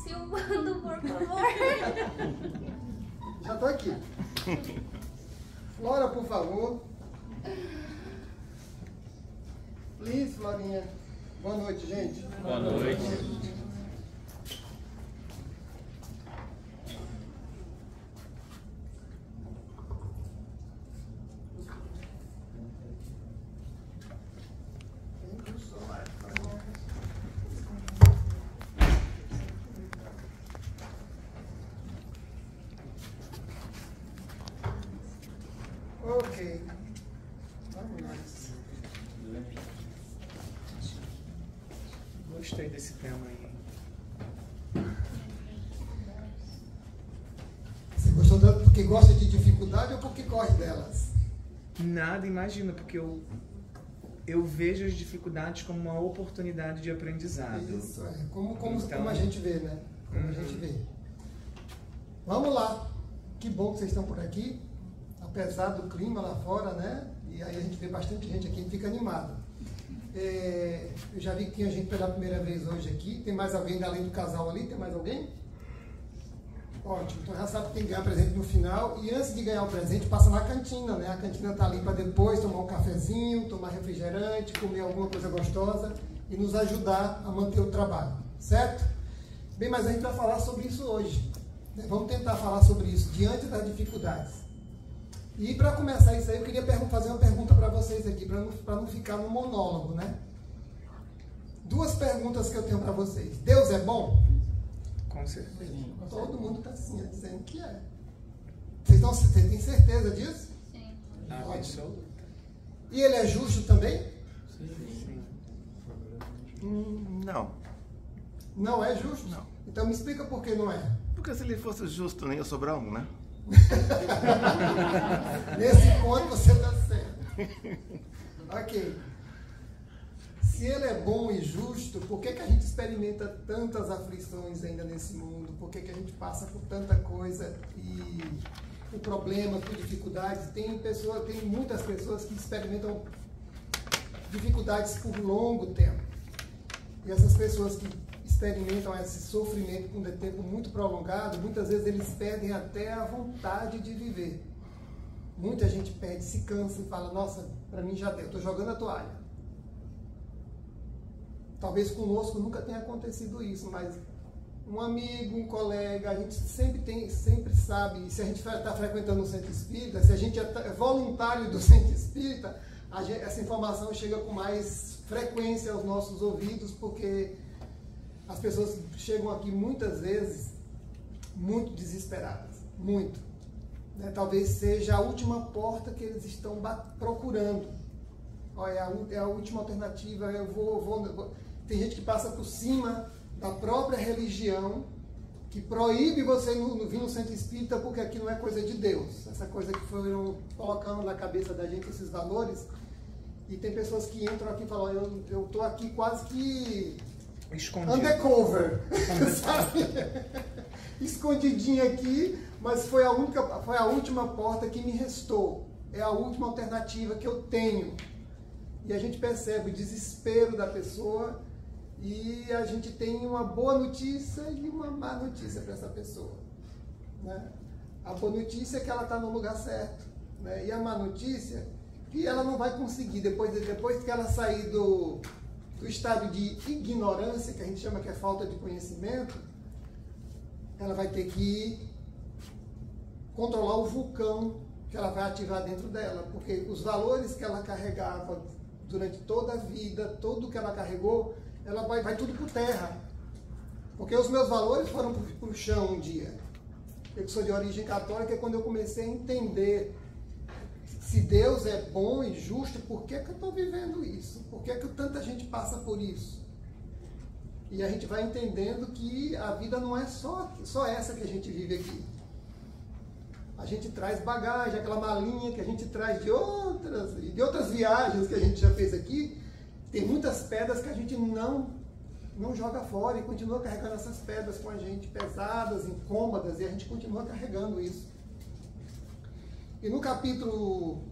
Silvando, por favor. Já estou aqui. Flora, por favor. Liz, Florinha. Boa noite, gente. Boa noite. Ok. Vamos lá. Gostei desse tema aí. Você gostou tanto porque gosta de dificuldade ou porque corre delas? Nada, imagina, porque eu vejo as dificuldades como uma oportunidade de aprendizado. Isso, é. Como Então, a gente vê, né? Como a gente vê. Vamos lá. Que bom que vocês estão por aqui. Apesar do clima lá fora, né? E aí a gente vê bastante gente aqui e fica animado. Eu já vi que tinha gente pela primeira vez hoje aqui. Tem mais alguém além do casal ali? Tem mais alguém? Ótimo. Então já sabe que tem que ganhar presente no final. E antes de ganhar o presente, passa na cantina, né? A cantina está ali para depois tomar um cafezinho, tomar refrigerante, comer alguma coisa gostosa e nos ajudar a manter o trabalho. Certo? Bem, mas a gente vai falar sobre isso hoje. Né? Vamos tentar falar sobre isso diante das dificuldades. E para começar isso aí, eu queria fazer uma pergunta para vocês aqui, para não ficar no monólogo, né? Duas perguntas que eu tenho para vocês. Deus é bom? Com certeza. Todo mundo está assim, dizendo que é. Vocês têm certeza disso? Sim. Absoluta. E ele é justo também? Sim. Não. Não é justo? Não. Então me explica por que não é. Porque se ele fosse justo, nem ia sobrar um, né? Nesse ponto você está certo. Ok. Se ele é bom e justo, por que a gente experimenta tantas aflições ainda nesse mundo? Por que a gente passa por tanta coisa e por problemas, por dificuldades? Tem muitas pessoas que experimentam dificuldades por longo tempo. E essas pessoas que experimentam esse sofrimento por um tempo muito prolongado, muitas vezes eles perdem até a vontade de viver. Muita gente perde, se cansa e fala, nossa, para mim já deu, estou jogando a toalha. Talvez conosco nunca tenha acontecido isso, mas um amigo, um colega, a gente sempre sabe, se a gente está frequentando o centro espírita, se a gente é voluntário do centro espírita, essa informação chega com mais frequência aos nossos ouvidos, porque as pessoas chegam aqui muitas vezes muito desesperadas, muito. Né? Talvez seja a última porta que eles estão procurando. Olha, é a última alternativa, eu vou. Tem gente que passa por cima da própria religião, que proíbe você vir no centro espírita porque aqui não é coisa de Deus. Essa coisa que foram colocando na cabeça da gente, esses valores. E tem pessoas que entram aqui e falam, eu estou aqui quase que Escondido. undercover, sabe? Escondidinho aqui, mas foi a última porta que me restou. É a última alternativa que eu tenho. E a gente percebe o desespero da pessoa e a gente tem uma boa notícia e uma má notícia para essa pessoa. Né? A boa notícia é que ela está no lugar certo. Né? E a má notícia é que ela não vai conseguir, depois que ela sair do estado de ignorância, que a gente chama que é falta de conhecimento, ela vai ter que controlar o vulcão que ela vai ativar dentro dela, porque os valores que ela carregava durante toda a vida, tudo que ela carregou, ela vai tudo por terra. Porque os meus valores foram para o chão um dia. Eu que sou de origem católica, é quando eu comecei a entender se Deus é bom e justo, por que eu estou vivendo isso? Por que tanta gente passa por isso? E a gente vai entendendo que a vida não é só essa que a gente vive aqui. A gente traz bagagem, aquela malinha que a gente traz de outras viagens que a gente já fez aqui. Tem muitas pedras que a gente não joga fora e continua carregando essas pedras com a gente, pesadas, incômodas, e a gente continua carregando isso. E no capítulo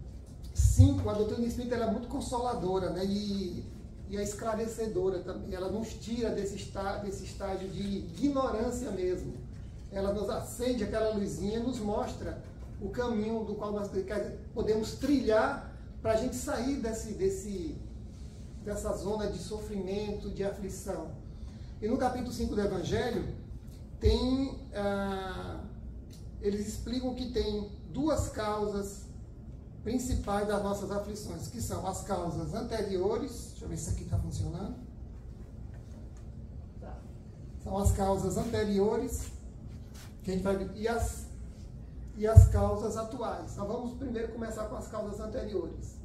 5, a doutrina espírita é muito consoladora, né? E e é esclarecedora também. Ela nos tira desse estágio de ignorância mesmo. Ela nos acende aquela luzinha e nos mostra o caminho do qual nós podemos trilhar para a gente sair dessa zona de sofrimento, de aflição. E no capítulo 5 do Evangelho, eles explicam que tem duas causas principais das nossas aflições, que são as causas anteriores. Deixa eu ver se isso aqui está funcionando. São as causas anteriores que a gente vai ver, e as causas atuais. Então vamos primeiro começar com as causas anteriores.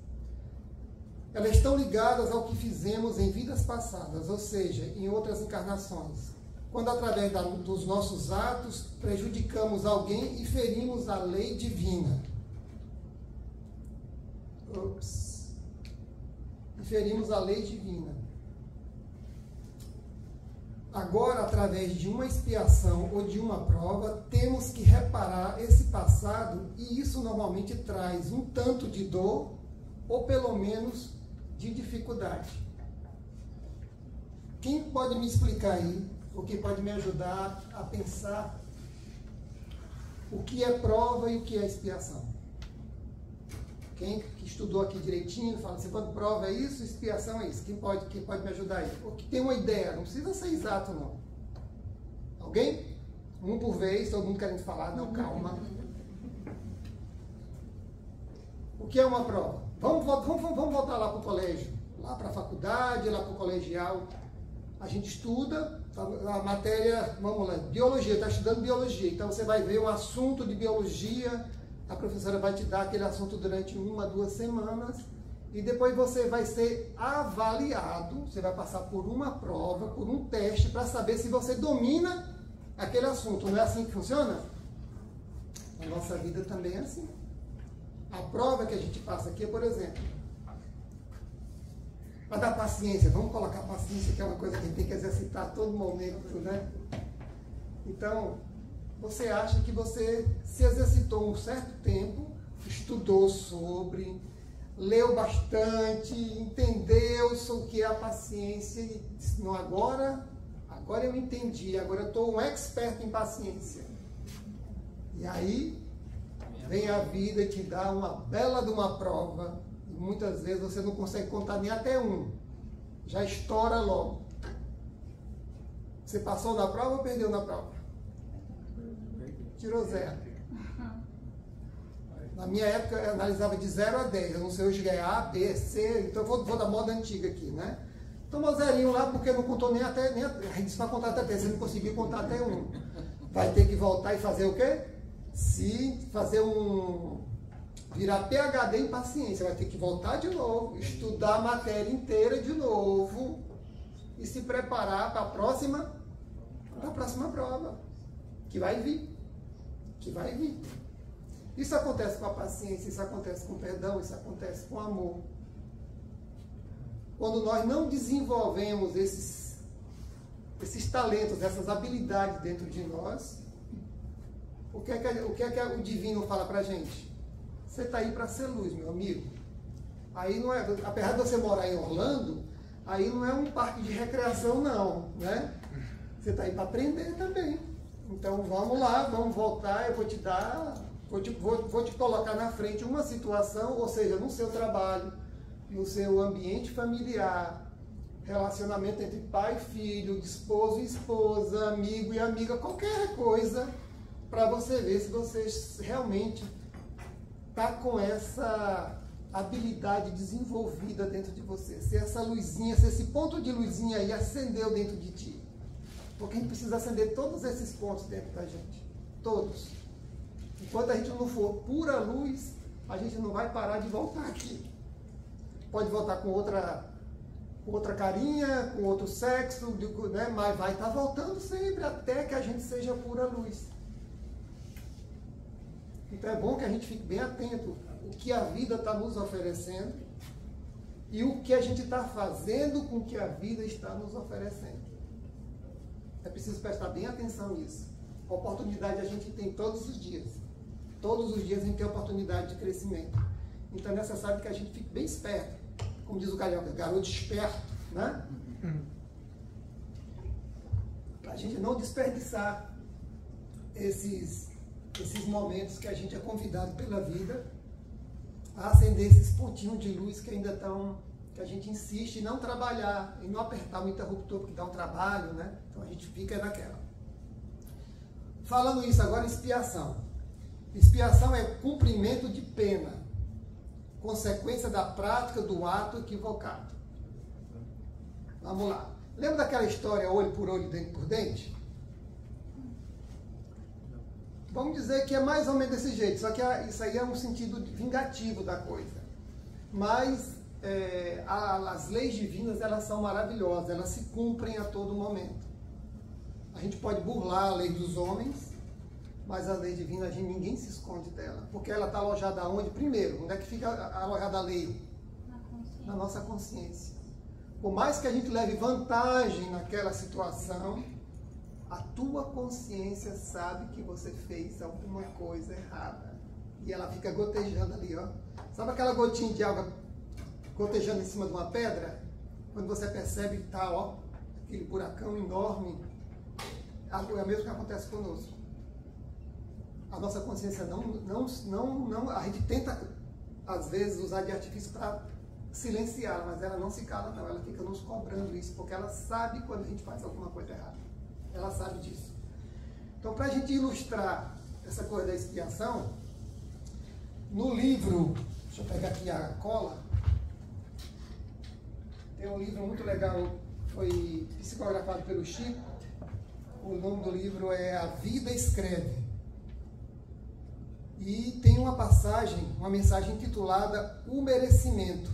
Elas estão ligadas ao que fizemos em vidas passadas, ou seja, em outras encarnações. Quando através dos nossos atos prejudicamos alguém e ferimos a lei divina. E ferimos a lei divina. Agora, através de uma expiação ou de uma prova, temos que reparar esse passado, e isso normalmente traz um tanto de dor, ou pelo menos de dificuldade. Quem pode me explicar aí, ou quem pode me ajudar a pensar o que é prova e o que é expiação? Quem que estudou aqui direitinho, fala assim, quando prova é isso, expiação é isso. Quem pode me ajudar aí? Ou que tem uma ideia, não precisa ser exato não. Alguém? Um por vez, todo mundo querendo falar, não, calma. O que é uma prova? Vamos voltar lá para o colégio, lá para a faculdade, lá para o colegial. A gente estuda a matéria, vamos lá, biologia, está estudando biologia. Então você vai ver um assunto de biologia, a professora vai te dar aquele assunto durante 1 a 2 semanas, e depois você vai ser avaliado, você vai passar por uma prova, por um teste, para saber se você domina aquele assunto. Não é assim que funciona? A nossa vida também é assim. A prova que a gente passa aqui é, por exemplo, para dar paciência, vamos colocar paciência, que é uma coisa que a gente tem que exercitar a todo momento, né? Então, você acha que você se exercitou um certo tempo, estudou sobre, leu bastante, entendeu sobre o que é a paciência, e disse, não, agora eu entendi, agora eu estou um expert em paciência. E aí, vem a vida e te dá uma bela de uma prova, e muitas vezes você não consegue contar nem até 1, já estoura logo. Você passou na prova ou perdeu na prova? Tirou 0. Na minha época eu analisava de 0 a 10, eu não sei hoje ganhar A, B, C, então eu vou da moda antiga aqui, né? Tomou 0 lá porque não contou nem até, a gente disse para contar até 10, você não conseguiu contar até 1. Vai ter que voltar e fazer o quê? Virar PhD em paciência, vai ter que voltar de novo, estudar a matéria inteira de novo e se preparar para a próxima prova, que vai vir. Isso acontece com a paciência, isso acontece com o perdão, isso acontece com o amor. Quando nós não desenvolvemos esses talentos, essas habilidades dentro de nós, o que é que o divino fala pra gente? Você está aí para ser luz, meu amigo. Aí não é, apesar de você morar em Orlando, aí não é um parque de recreação não, né? Você está aí para aprender também. Então vamos lá, vamos voltar, eu vou te colocar na frente uma situação, ou seja, no seu trabalho, no seu ambiente familiar, relacionamento entre pai e filho, de esposo e esposa, amigo e amiga, qualquer coisa, para você ver se você realmente está com essa habilidade desenvolvida dentro de você, se essa luzinha, se esse ponto de luzinha aí acendeu dentro de ti. Porque a gente precisa acender todos esses pontos dentro da gente. Todos. Enquanto a gente não for pura luz, a gente não vai parar de voltar aqui. Pode voltar com outra carinha, com outro sexo, né? Mas vai estar voltando sempre até que a gente seja pura luz. Então é bom que a gente fique bem atento ao que a vida está nos oferecendo e o que a gente está fazendo com o que a vida está nos oferecendo. É preciso prestar bem atenção nisso. A oportunidade a gente tem todos os dias. Todos os dias a gente tem oportunidade de crescimento. Então é necessário que a gente fique bem esperto. Como diz o Carioca, garoto esperto. né? Para a gente não desperdiçar esses momentos que a gente é convidado pela vida a acender esses pontinhos de luz que ainda estão, que a gente insiste em não trabalhar, em não apertar o interruptor porque dá um trabalho, né? Então a gente fica naquela. Falando isso agora, expiação. Expiação é cumprimento de pena, consequência da prática do ato equivocado. Vamos lá. Lembra daquela história olho por olho, dente por dente? Vamos dizer que é mais ou menos desse jeito, só que isso aí é um sentido vingativo da coisa. Mas as leis divinas, elas são maravilhosas, elas se cumprem a todo momento. A gente pode burlar a lei dos homens, mas a lei divina, ninguém se esconde dela. Porque ela está alojada onde? Primeiro, onde é que fica alojada a lei? Na nossa consciência. Por mais que a gente leve vantagem naquela situação, a tua consciência sabe que você fez alguma coisa errada. E ela fica gotejando ali, ó. Sabe aquela gotinha de água gotejando em cima de uma pedra? Quando você percebe que está, ó, aquele buracão enorme, é o mesmo que acontece conosco. A nossa consciência não, a gente tenta, às vezes, usar de artifício para silenciá-la, mas ela não se cala, não. Ela fica nos cobrando isso, porque ela sabe quando a gente faz alguma coisa errada. Ela sabe disso. Então, para a gente ilustrar essa coisa da expiação, no livro, deixa eu pegar aqui a cola, tem um livro muito legal, foi psicografado pelo Chico. O nome do livro é A Vida Escreve. E tem uma passagem, uma mensagem intitulada O Merecimento,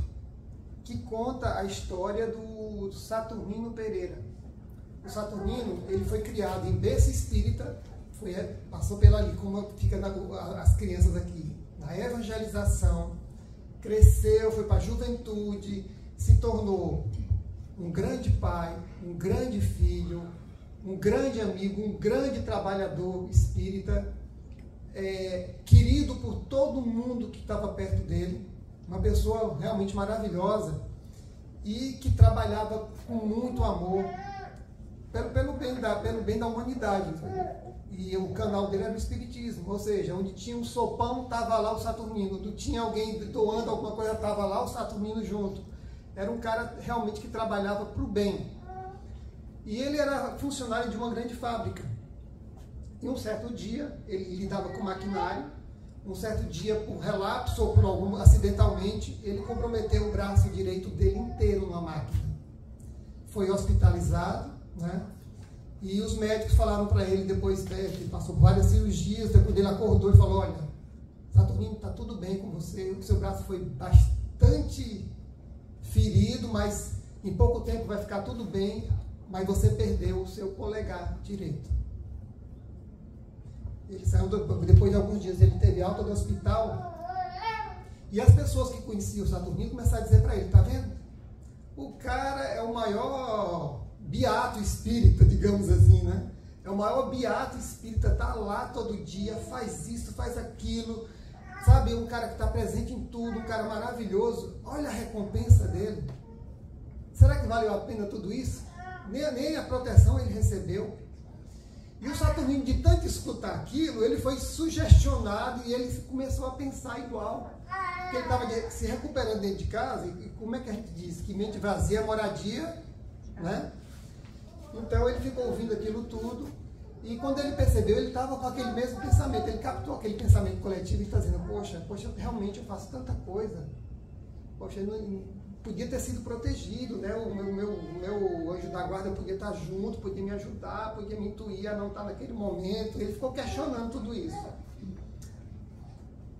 que conta a história do Saturnino Pereira. O Saturnino, ele foi criado em berço espírita, passou pela ali, como fica as crianças aqui, na evangelização, cresceu, foi para a juventude, se tornou um grande pai, um grande filho, um grande amigo, um grande trabalhador espírita, querido por todo mundo que estava perto dele, uma pessoa realmente maravilhosa e que trabalhava com muito amor pelo bem da humanidade. E o canal dele era o Espiritismo, ou seja, onde tinha um sopão, estava lá o Saturnino, onde tinha alguém doando alguma coisa, estava lá o Saturnino junto. Era um cara realmente que trabalhava para o bem. E ele era funcionário de uma grande fábrica. E um certo dia, ele lidava com maquinário, um certo dia, por relapso ou por acidentalmente, ele comprometeu o braço direito dele inteiro numa máquina. Foi hospitalizado, né? E os médicos falaram para ele, depois que ele passou várias cirurgias, depois ele acordou e falou: olha, Saturnino, está tudo bem com você, o seu braço foi bastante ferido, mas em pouco tempo vai ficar tudo bem, mas você perdeu o seu polegar direito. Ele saiu, depois de alguns dias, ele teve alta do hospital, e as pessoas que conheciam o Saturnino começaram a dizer para ele: tá vendo? O cara é o maior beato espírita, digamos assim, né? É o maior beato espírita, tá lá todo dia, faz isso, faz aquilo, sabe? Um cara que está presente em tudo, um cara maravilhoso. Olha a recompensa dele. Será que valeu a pena tudo isso? Nem a proteção ele recebeu. E o Saturnino, de tanto escutar aquilo, ele foi sugestionado e ele começou a pensar igual. Porque ele estava se recuperando dentro de casa, e como é que a gente diz? Que mente vazia é moradia, né? Então ele ficou ouvindo aquilo tudo, e quando ele percebeu, ele estava com aquele mesmo pensamento, ele captou aquele pensamento coletivo e está dizendo: poxa, realmente eu faço tanta coisa, poxa, eu não, podia ter sido protegido, né? O meu anjo da guarda podia estar junto, podia me ajudar, podia me intuir a não estar naquele momento. Ele ficou questionando tudo isso.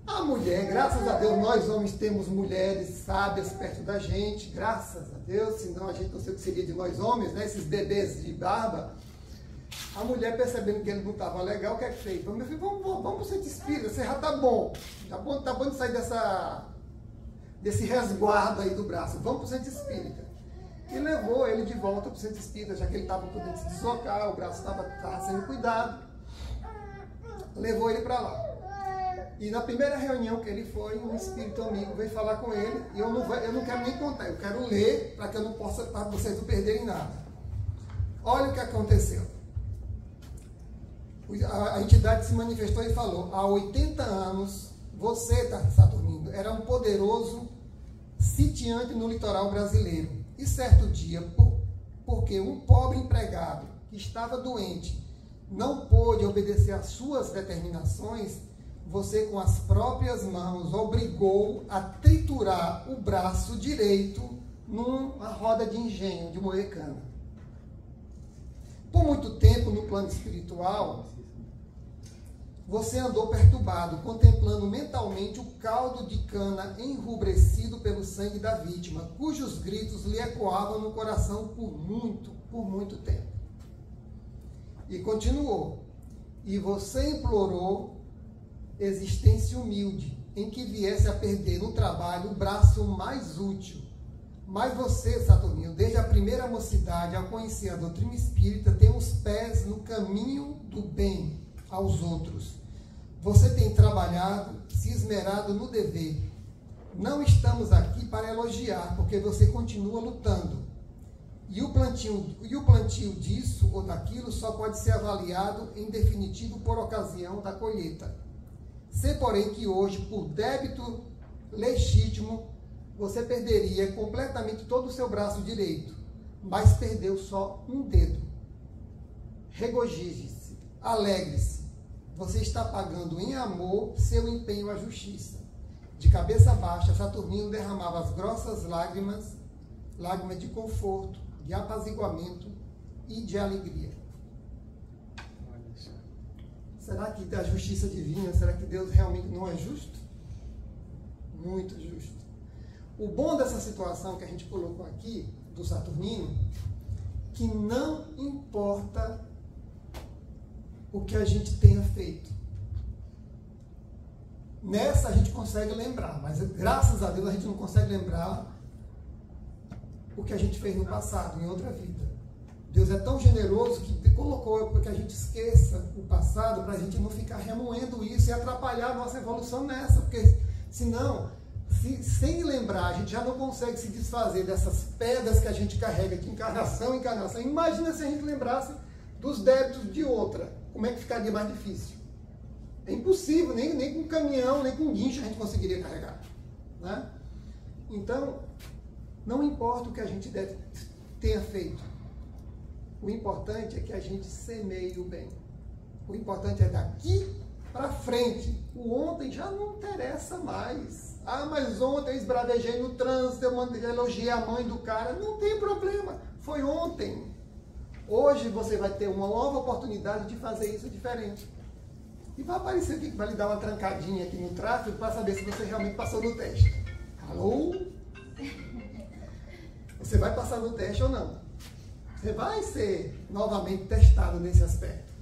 A mulher, graças a Deus, nós homens temos mulheres sábias perto da gente, graças a Deus, senão a gente não sei o que seria de nós homens, né? Esses bebês de barba. A mulher, percebendo que ele não estava legal, o que é que fez? Meu filho, vamos ser espírita, você já está bom. Tá bom de sair desse resguardo aí do braço. Vamos para o centro espírita. E levou ele de volta para o centro espírita, já que ele estava podendo se deslocar, o braço estava sendo cuidado. Levou ele para lá. E na primeira reunião que ele foi, um espírito amigo veio falar com ele, e eu não quero nem contar, eu quero ler para que eu não possa, para vocês não perderem nada. Olha o que aconteceu. A entidade se manifestou e falou: há 80 anos, você, Saturnino, era um poderoso sitiante no litoral brasileiro. E certo dia, porque um pobre empregado que estava doente não pôde obedecer às suas determinações, você com as próprias mãos obrigou a triturar o braço direito numa roda de engenho de moer cana. Por muito tempo no plano espiritual, você andou perturbado, contemplando mentalmente o caldo de cana enrubrecido pelo sangue da vítima, cujos gritos lhe ecoavam no coração por muito tempo. E continuou. E você implorou existência humilde, em que viesse a perder no trabalho o braço mais útil. Mas você, Saturnino, desde a primeira mocidade, ao conhecer a doutrina espírita, tem os pés no caminho do bem aos outros. Você tem trabalhado, se esmerado no dever. Não estamos aqui para elogiar, porque você continua lutando. E o plantio disso ou daquilo só pode ser avaliado em definitivo por ocasião da colheita. Sei, porém, que hoje, por débito legítimo, você perderia completamente todo o seu braço direito, mas perdeu só um dedo. Regozije-se, alegre-se. Você está pagando em amor seu empenho à justiça. De cabeça baixa, Saturnino derramava as grossas lágrimas de conforto, de apaziguamento e de alegria. Será que a justiça divina, será que Deus realmente não é justo? Muito justo. O bom dessa situação que a gente colocou aqui, do Saturnino, que não importa o que a gente tenha feito. Nessa a gente consegue lembrar, mas graças a Deus a gente não consegue lembrar o que a gente fez no passado, em outra vida. Deus é tão generoso que colocou para que a gente esqueça o passado, para a gente não ficar remoendo isso e atrapalhar a nossa evolução nessa, porque senão, sem lembrar, a gente já não consegue se desfazer dessas pedras que a gente carrega de encarnação em encarnação. Imagina se a gente lembrasse dos débitos de outra, como é que ficaria mais difícil? É impossível, nem com caminhão, nem com guincho a gente conseguiria carregar, né? Então, não importa o que a gente tenha feito, o importante é que a gente semeie o bem. O importante é daqui para frente. O ontem já não interessa mais. Ah, mas ontem eu esbravejei no trânsito, eu elogiei a mãe do cara. Não tem problema, foi ontem. Hoje você vai ter uma nova oportunidade de fazer isso diferente. E vai aparecer aqui que vai lhe dar uma trancadinha aqui no tráfego para saber se você realmente passou no teste. Alô? Você vai passar no teste ou não? Você vai ser novamente testado nesse aspecto.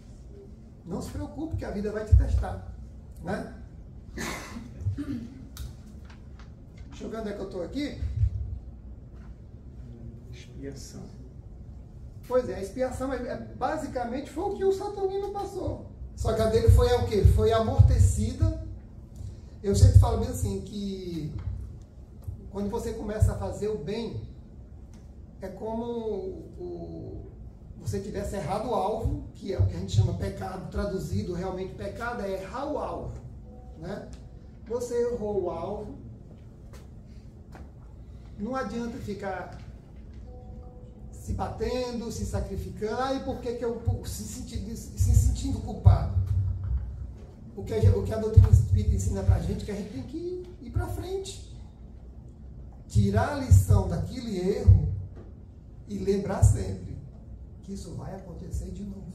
Não se preocupe que a vida vai te testar, né? Deixa eu ver onde é que eu estou aqui. Expiação. Pois é, a expiação basicamente foi o que o Saturnino passou. Só que a dele foi o quê? Foi amortecida. Eu sempre falo bem assim, que quando você começa a fazer o bem, é como você tivesse errado o alvo, que é o que a gente chama pecado, traduzido realmente pecado é errar o alvo, né? Você errou o alvo, não adianta ficar se batendo, se sacrificando, e por que eu se sentindo culpado? O que a doutrina espírita ensina pra gente é que a gente tem que ir pra frente, tirar a lição daquele erro e lembrar sempre que isso vai acontecer de novo.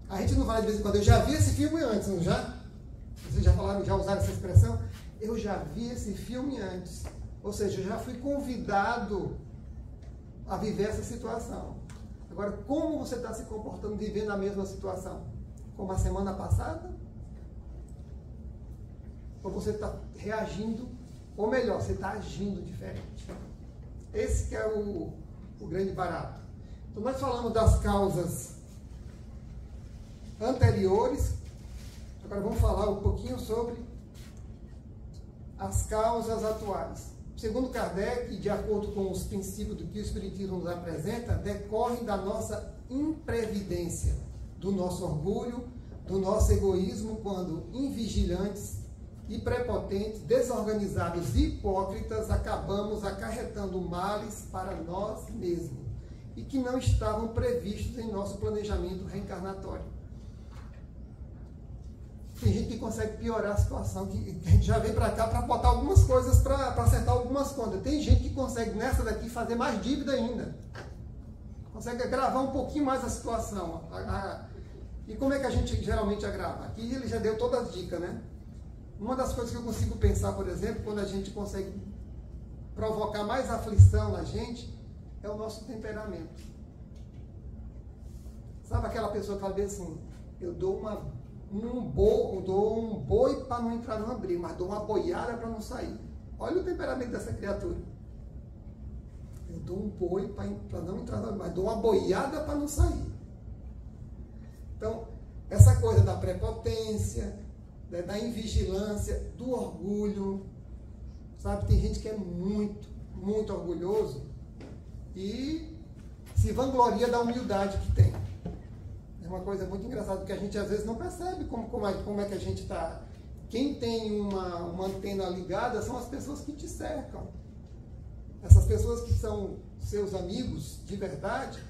A gente não fala de vez em quando, eu já vi esse filme antes, não já? Vocês já falaram, já usaram essa expressão? Eu já vi esse filme antes. Ou seja, eu já fui convidado a viver essa situação. Agora, como você está se comportando vivendo a mesma situação? Como a semana passada? Ou você está reagindo, ou melhor, você está agindo diferente? Esse que é o grande barato. Então, nós falamos das causas anteriores, agora vamos falar um pouquinho sobre as causas atuais. Segundo Kardec, e de acordo com os princípios do que o Espiritismo nos apresenta, decorrem da nossa imprevidência, do nosso orgulho, do nosso egoísmo, quando invigilantes e prepotentes, desorganizados e hipócritas, acabamos acarretando males para nós mesmos e que não estavam previstos em nosso planejamento reencarnatório. Tem gente que consegue piorar a situação, que a gente já vem para cá para botar algumas coisas, para acertar algumas contas. Tem gente que consegue nessa daqui fazer mais dívida ainda. Consegue agravar um pouquinho mais a situação. E como é que a gente geralmente agrava? Aqui ele já deu todas as dicas, né? Uma das coisas que eu consigo pensar, por exemplo, quando a gente consegue provocar mais aflição na gente, é o nosso temperamento. Sabe aquela pessoa que fala bem assim, eu dou um boi para não entrar numa briga, mas dou uma boiada para não sair. Olha o temperamento dessa criatura. Eu dou um boi para não entrar numa briga, mas dou uma boiada para não sair. Então, essa coisa da prepotência, né, da invigilância, do orgulho, sabe? Tem gente que é muito, muito orgulhoso e se vangloria da humildade que tem. É uma coisa muito engraçada, porque a gente às vezes não percebe como é que a gente está. Quem tem uma antena ligada são as pessoas que te cercam. Essas pessoas que são seus amigos de verdade,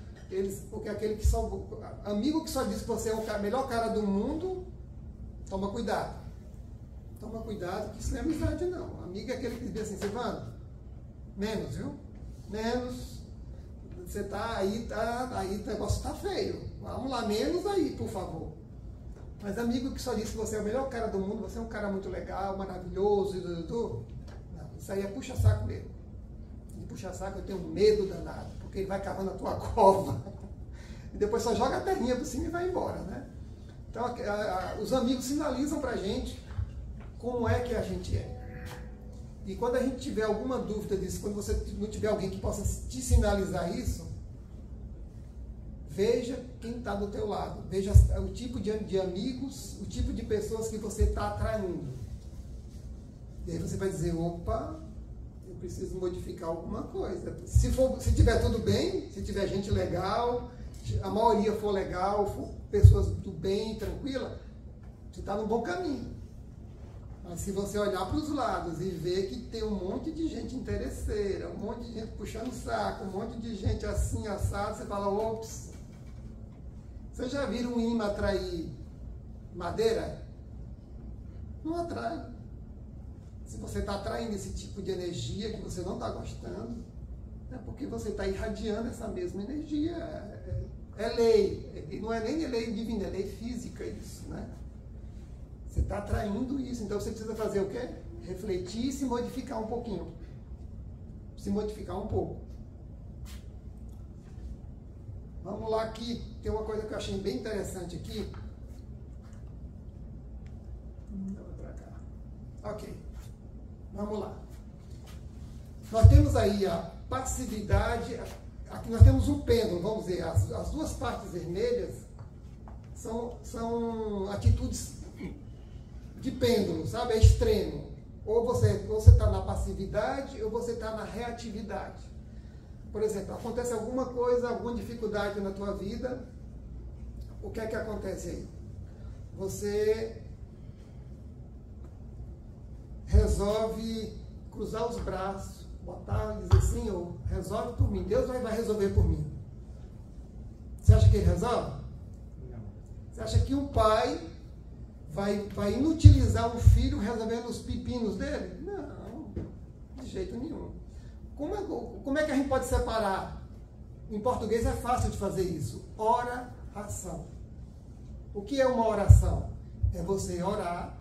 porque aquele que só... Amigo que só diz que você é o melhor cara do mundo, toma cuidado. Toma cuidado, que isso não é amizade não. Amigo é aquele que diz assim, Silvano, menos, viu? Menos. Você tá aí, o negócio está feio. Vamos lá, menos aí, por favor. Mas amigo que só diz que você é o melhor cara do mundo, você é um cara muito legal, maravilhoso, não, isso aí é puxa-saco mesmo. E puxa-saco eu tenho medo danado, porque ele vai cavando a tua cova. E depois só joga a terrinha por cima e vai embora, né? Então, os amigos sinalizam pra gente como é que a gente é. E quando a gente tiver alguma dúvida disso, quando você não tiver alguém que possa te sinalizar isso, veja quem está do teu lado, veja o tipo de amigos, o tipo de pessoas que você está atraindo. E aí você vai dizer, opa, eu preciso modificar alguma coisa. Se tiver tudo bem, se tiver gente legal, a maioria for legal, for pessoas do bem, tranquila, você está no bom caminho. Mas se você olhar para os lados e ver que tem um monte de gente interesseira, um monte de gente puxando o saco, um monte de gente assim, assado, você fala, ops. Vocês já viram um imã atrair madeira? Não atrai. Se você está atraindo esse tipo de energia que você não está gostando, é porque você está irradiando essa mesma energia. É lei. E não é nem lei divina, é lei física isso, né? Você está atraindo isso. Então você precisa fazer o quê? Refletir e se modificar um pouquinho. Se modificar um pouco. Vamos lá aqui, tem uma coisa que eu achei bem interessante aqui. Pra cá. Ok. Vamos lá. Nós temos aí a passividade. Aqui nós temos um pêndulo, vamos dizer. As duas partes vermelhas são atitudes de pêndulo, sabe? É extremo. Ou você está na passividade ou você está na reatividade. Por exemplo, acontece alguma coisa, alguma dificuldade na tua vida, o que é que acontece aí? Você resolve cruzar os braços, botar e dizer, Senhor, resolve por mim, Deus vai resolver por mim. Você acha que ele resolve? Não. Você acha que um pai vai inutilizar um filho resolvendo os pepinos dele? Não, de jeito nenhum. Como é que a gente pode separar? Em português é fácil de fazer isso. Oração. O que é uma oração? É você orar,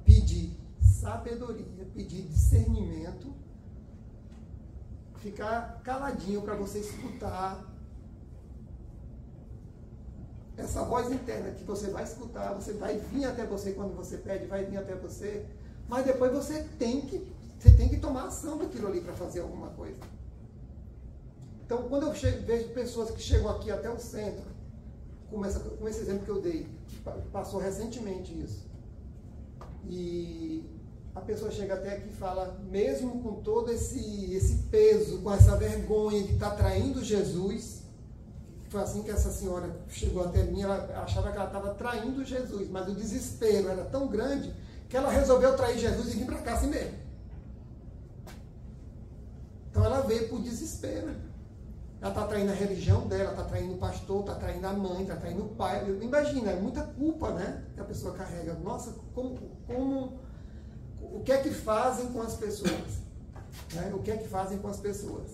pedir sabedoria, pedir discernimento, ficar caladinho para você escutar essa voz interna que você vai escutar, você vai vir até você quando você pede, vai vir até você, mas depois você tem que tomar ação daquilo ali para fazer alguma coisa. Então, quando eu vejo pessoas que chegam aqui até o centro, com esse exemplo que eu dei, passou recentemente isso, e a pessoa chega até aqui e fala, mesmo com todo esse peso, com essa vergonha de estar traindo Jesus, foi assim que essa senhora chegou até mim, ela achava que ela estava traindo Jesus, mas o desespero era tão grande que ela resolveu trair Jesus e vir para cá assim mesmo. Então ela veio por desespero. Ela está traindo a religião dela, está traindo o pastor, está traindo a mãe, está traindo o pai. Imagina, é muita culpa, né, que a pessoa carrega. Nossa, o que é que fazem com as pessoas? Né? O que é que fazem com as pessoas?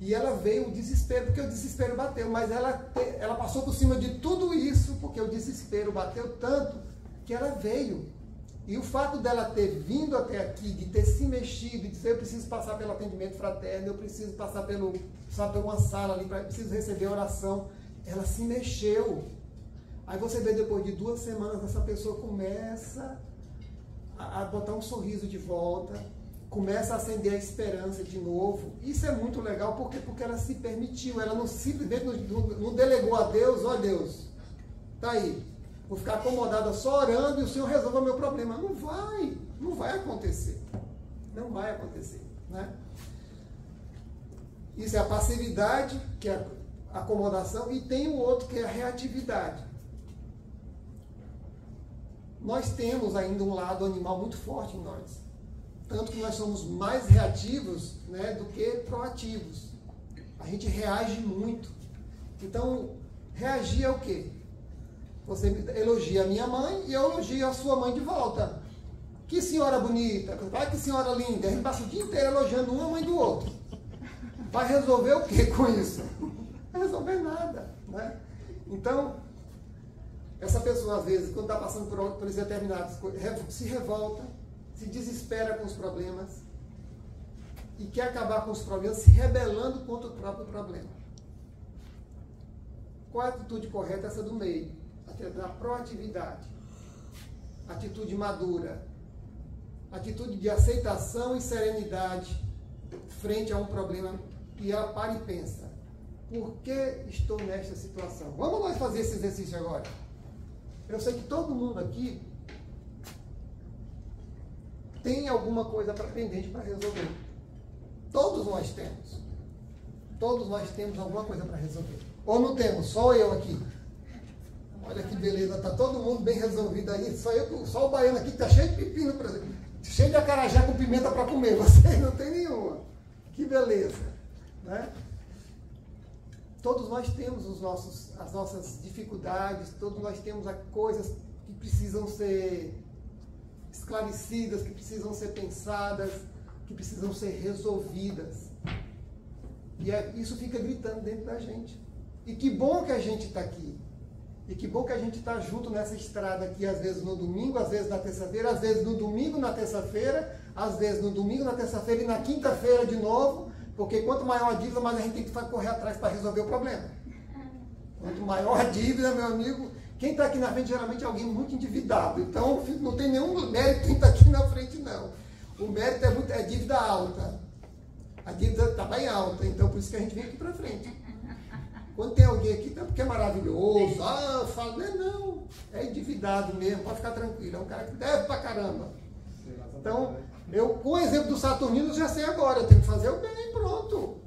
E ela veio o desespero, porque o desespero bateu, mas ela passou por cima de tudo isso, porque o desespero bateu tanto que ela veio. E o fato dela ter vindo até aqui, de ter se mexido, e dizer, eu preciso passar pelo atendimento fraterno, eu preciso passar por uma sala ali, preciso receber oração, ela se mexeu. Aí você vê, depois de 2 semanas, essa pessoa começa a botar um sorriso de volta, começa a acender a esperança de novo. Isso é muito legal, porque ela se permitiu, ela não simplesmente não delegou a Deus, ó Deus, tá aí. Vou ficar acomodada só orando e o Senhor resolva o meu problema. Não vai acontecer. Não vai acontecer. Né? Isso é a passividade, que é a acomodação, e tem o outro que é a reatividade. Nós temos ainda um lado animal muito forte em nós. Tanto que nós somos mais reativos, né, do que proativos. A gente reage muito. Então, reagir é o quê? Você elogia a minha mãe e eu elogio a sua mãe de volta. Que senhora bonita, que senhora linda. A gente passa o dia inteiro elogiando uma mãe do outro. Vai resolver o que com isso? Não vai resolver nada. Né? Então, essa pessoa, às vezes, quando está passando por esses determinados coisas, se revolta, se desespera com os problemas e quer acabar com os problemas se rebelando contra o próprio problema. Qual é a atitude correta? Essa do meio. Da proatividade, atitude madura, atitude de aceitação e serenidade frente a um problema, e ela para e pensa, por que estou nesta situação? Vamos nós fazer esse exercício agora. Eu sei que todo mundo aqui tem alguma coisa pendente para resolver. Todos nós temos. Todos nós temos alguma coisa para resolver. Ou não temos? Só eu aqui. Olha que beleza, está todo mundo bem resolvido aí. Só o baiano aqui que está cheio de pepino, por exemplo. Cheio de acarajé com pimenta para comer. Vocês não tem nenhuma. Que beleza. Né? Todos nós temos as nossas dificuldades, todos nós temos coisas que precisam ser esclarecidas, que precisam ser pensadas, que precisam ser resolvidas. E isso fica gritando dentro da gente. E que bom que a gente está aqui. E que bom que a gente está junto nessa estrada aqui, às vezes no domingo, às vezes na terça-feira, às vezes no domingo, na terça-feira, às vezes no domingo, na terça-feira e na quinta-feira de novo, porque quanto maior a dívida, mais a gente tem que correr atrás para resolver o problema. Quanto maior a dívida, meu amigo, quem está aqui na frente geralmente é alguém muito endividado, então não tem nenhum mérito quem está aqui na frente, não. O mérito é dívida alta. A dívida está bem alta, então por isso que a gente vem aqui para frente. Quando tem alguém aqui, porque é maravilhoso, eu falo, não, é endividado mesmo, pode ficar tranquilo, é um cara que deve pra caramba. Então, com o exemplo do Saturnino, eu já sei agora, eu tenho que fazer o bem, pronto.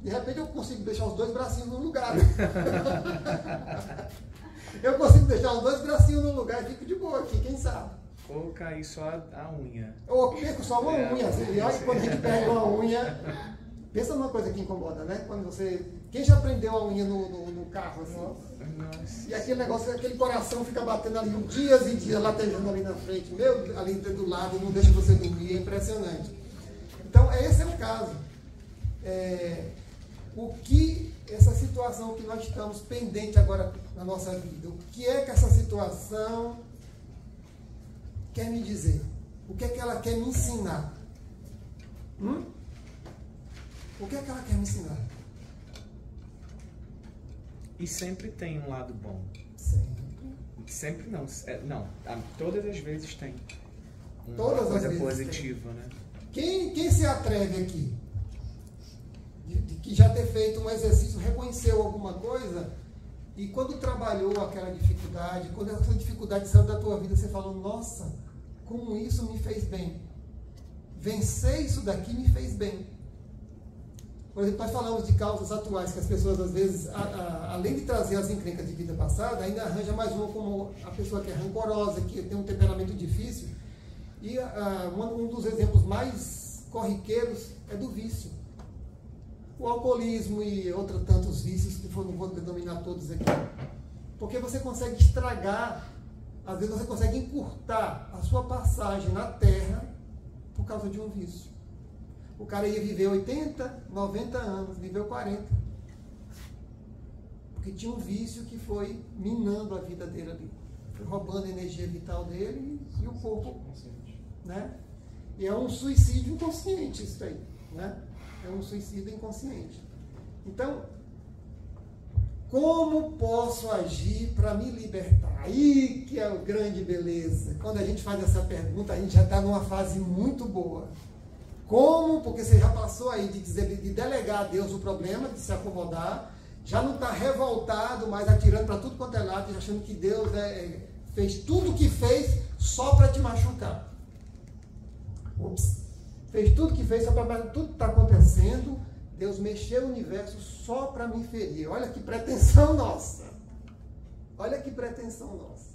De repente eu consigo deixar os 2 bracinhos no lugar. Eu consigo deixar os 2 bracinhos no lugar e fico de boa aqui, quem sabe? Ou cair só a unha. Ou perco só uma unha, e olha que quando a gente perde uma unha, pensa numa coisa que incomoda, né? Quando você... Quem já prendeu a unha no carro, assim? Nossa. E aquele negócio, aquele coração fica batendo ali dias e dias, latejando ali na frente, ali do lado, não deixa você dormir, é impressionante. Então, esse é o caso. Essa situação que nós estamos pendente agora na nossa vida, o que é que essa situação quer me dizer? O que é que ela quer me ensinar? O que é que ela quer me ensinar? E sempre tem um lado bom. Sempre não. Todas as vezes tem uma coisa positiva, né? Quem se atreve aqui, que já ter feito um exercício, reconheceu alguma coisa, e quando trabalhou aquela dificuldade, quando essa dificuldade saiu da tua vida, você falou, nossa, como isso me fez bem. Vencer isso daqui me fez bem. Por exemplo, nós falamos de causas atuais, que as pessoas, às vezes, além de trazer as encrencas de vida passada, ainda arranja mais uma, como a pessoa que é rancorosa, que tem um temperamento difícil. E um dos exemplos mais corriqueiros é do vício. O alcoolismo e outros tantos vícios, que não vou denominar todos aqui. Porque você consegue estragar, às vezes você consegue encurtar a sua passagem na Terra por causa de um vício. O cara ia viver 80, 90 anos, viveu 40. Porque tinha um vício que foi minando a vida dele ali. Foi roubando a energia vital dele e o corpo, né? E é um suicídio inconsciente isso aí, né? É um suicídio inconsciente. Então, como posso agir para me libertar? Aí que é a grande beleza. Quando a gente faz essa pergunta, a gente já está numa fase muito boa. Como? Porque você já passou aí de delegar a Deus o problema, de se acomodar, já não está revoltado, mas atirando para tudo quanto é lado, achando que Deus fez tudo o que fez só para te machucar. Ups. Fez tudo que fez só para tudo que está acontecendo. Deus mexeu o universo só para me ferir. Olha que pretensão nossa. Olha que pretensão nossa.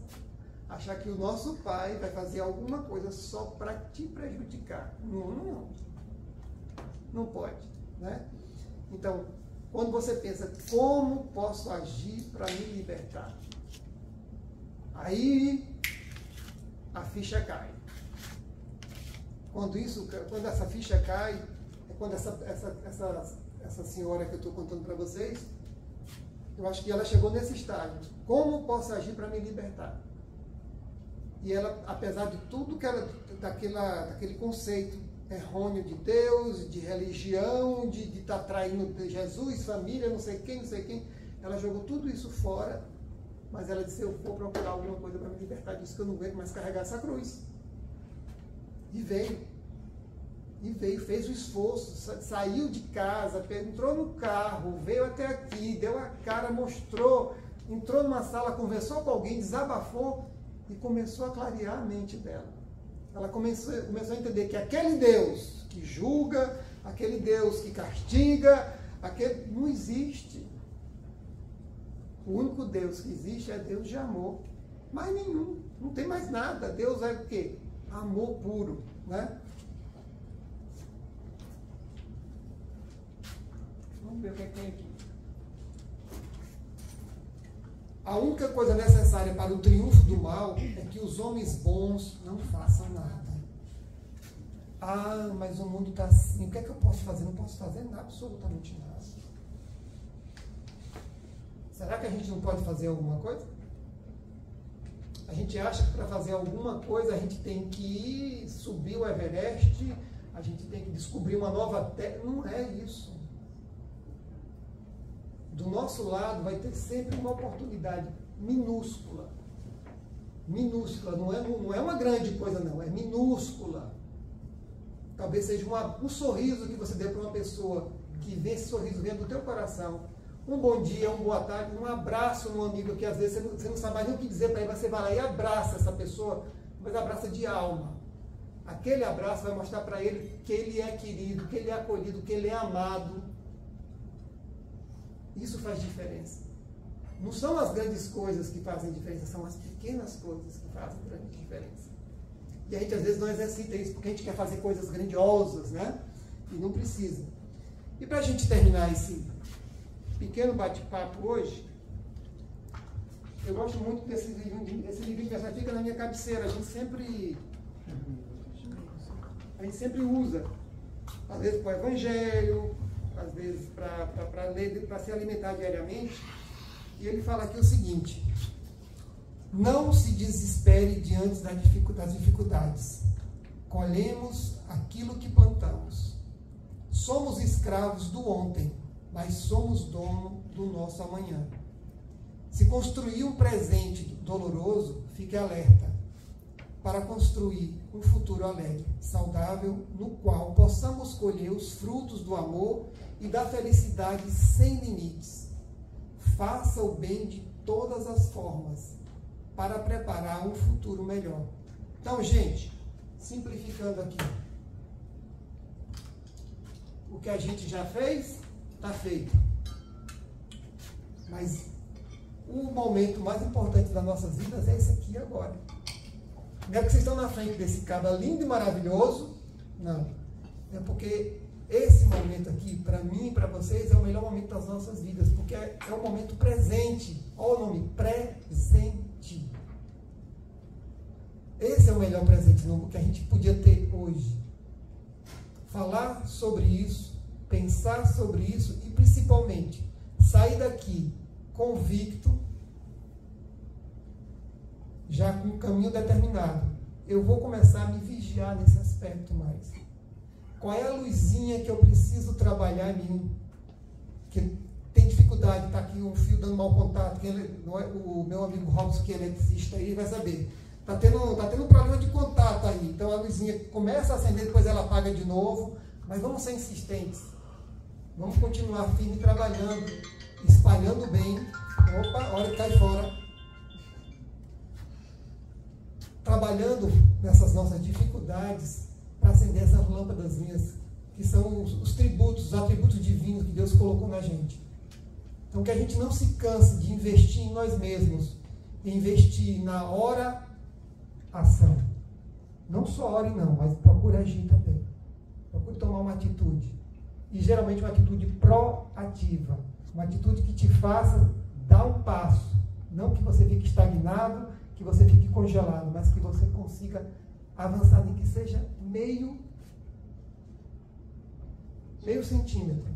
Achar que o nosso pai vai fazer alguma coisa só para te prejudicar. Não. Não pode, né? Então, quando você pensa, como posso agir para me libertar? Aí a ficha cai. Quando essa ficha cai, é quando essa senhora que eu estou contando para vocês, eu acho que ela chegou nesse estágio. Como posso agir para me libertar? E ela, apesar de tudo que ela, daquele conceito errôneo de Deus, de religião, de estar traindo Jesus, família, não sei quem, ela jogou tudo isso fora, mas ela disse, eu vou procurar alguma coisa para me libertar disso, que eu não aguento mais carregar essa cruz. E veio, fez o esforço, saiu de casa, entrou no carro, veio até aqui, deu a cara, mostrou, entrou numa sala, conversou com alguém, desabafou e começou a clarear a mente dela. Ela começou a entender que aquele Deus que julga, aquele Deus que castiga, não existe. O único Deus que existe é Deus de amor. Mais nenhum, não tem mais nada. Deus é o quê? Amor puro, né? Vamos ver o que tem aqui. A única coisa necessária para o triunfo do mal é que os homens bons não façam nada. Ah, mas o mundo está assim, o que é que eu posso fazer? Não posso fazer nada, absolutamente nada. Será que a gente não pode fazer alguma coisa? A gente acha que para fazer alguma coisa a gente tem que subir o Everest, a gente tem que descobrir uma nova terra. Não é isso. Do nosso lado vai ter sempre uma oportunidade minúscula. Minúscula, não é uma grande coisa não, é minúscula. Talvez seja um sorriso que você dê para uma pessoa, que vê esse sorriso dentro do teu coração. Um bom dia, uma boa tarde, um abraço num amigo que às vezes você não sabe mais nem o que dizer para ele, você vai lá e abraça essa pessoa, mas abraça de alma. Aquele abraço vai mostrar para ele que ele é querido, que ele é acolhido, que ele é amado. Isso faz diferença. Não são as grandes coisas que fazem diferença, são as pequenas coisas que fazem grande diferença. E a gente às vezes não exercita isso, porque a gente quer fazer coisas grandiosas, né? E não precisa. E para a gente terminar esse pequeno bate-papo hoje, eu gosto muito desse livrinho que fica na minha cabeceira. A gente sempre usa, às vezes para o Evangelho, às vezes para ler, para se alimentar diariamente. E ele fala aqui o seguinte: não se desespere diante das dificuldades. Colhemos aquilo que plantamos. Somos escravos do ontem, mas somos dono do nosso amanhã. Se construir um presente doloroso, fique alerta para construir um futuro alegre, saudável, no qual possamos colher os frutos do amor e da felicidade sem limites. Faça o bem de todas as formas para preparar um futuro melhor. Então, gente, simplificando aqui. O que a gente já fez, está feito. Mas o momento mais importante das nossas vidas é esse aqui agora. Não é porque vocês estão na frente desse cara lindo e maravilhoso, não. É porque esse momento aqui, para mim e para vocês, é o melhor momento das nossas vidas, porque é o momento presente. Olha o nome, presente. Esse é o melhor presente que a gente podia ter hoje. Falar sobre isso, pensar sobre isso e, principalmente, sair daqui convicto, já com um caminho determinado. Eu vou começar a me vigiar nesse aspecto mais. Qual é a luzinha que eu preciso trabalhar em mim? Que tem dificuldade, está aqui um fio dando mau contato. O meu amigo Robson, que é eletricista, aí vai saber. Está tendo um problema de contato aí. Então a luzinha começa a acender, depois ela apaga de novo. Mas vamos ser insistentes. Vamos continuar firme trabalhando, espalhando o bem. Opa, hora que cai fora. Trabalhando nessas nossas dificuldades para acender essas lâmpadazinhas, que são os tributos, os atributos divinos que Deus colocou na gente. Então, que a gente não se canse de investir em nós mesmos, investir na oração. Não só ore não, mas procure agir também. Procure tomar uma atitude. E geralmente uma atitude proativa. Uma atitude que te faça dar um passo. Não que você fique estagnado, que você fique congelado, mas que você consiga avançar, nem que seja meio centímetro.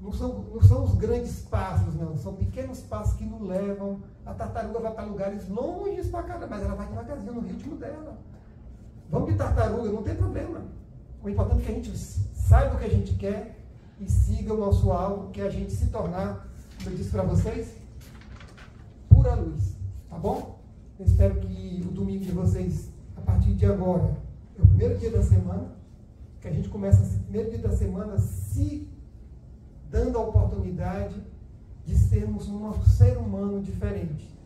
Não são os grandes passos, não. São pequenos passos que nos levam. A tartaruga vai para lugares longe para caramba, mas ela vai devagarzinho no ritmo dela. Vamos de tartaruga, não tem problema. O importante é que a gente saiba o que a gente quer e siga o nosso alvo, que é a gente se tornar, como eu disse para vocês, pura luz. Tá bom? Eu espero que o domingo de vocês, a partir de agora, é o primeiro dia da semana, que a gente começa esse primeiro dia da semana se dando a oportunidade de sermos um ser humano diferente,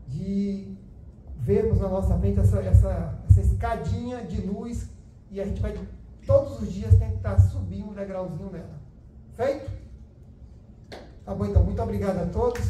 de vermos na nossa frente essa escadinha de luz e a gente vai todos os dias tentar subir um degrauzinho nela. Feito? Tá bom, então. Muito obrigado a todos.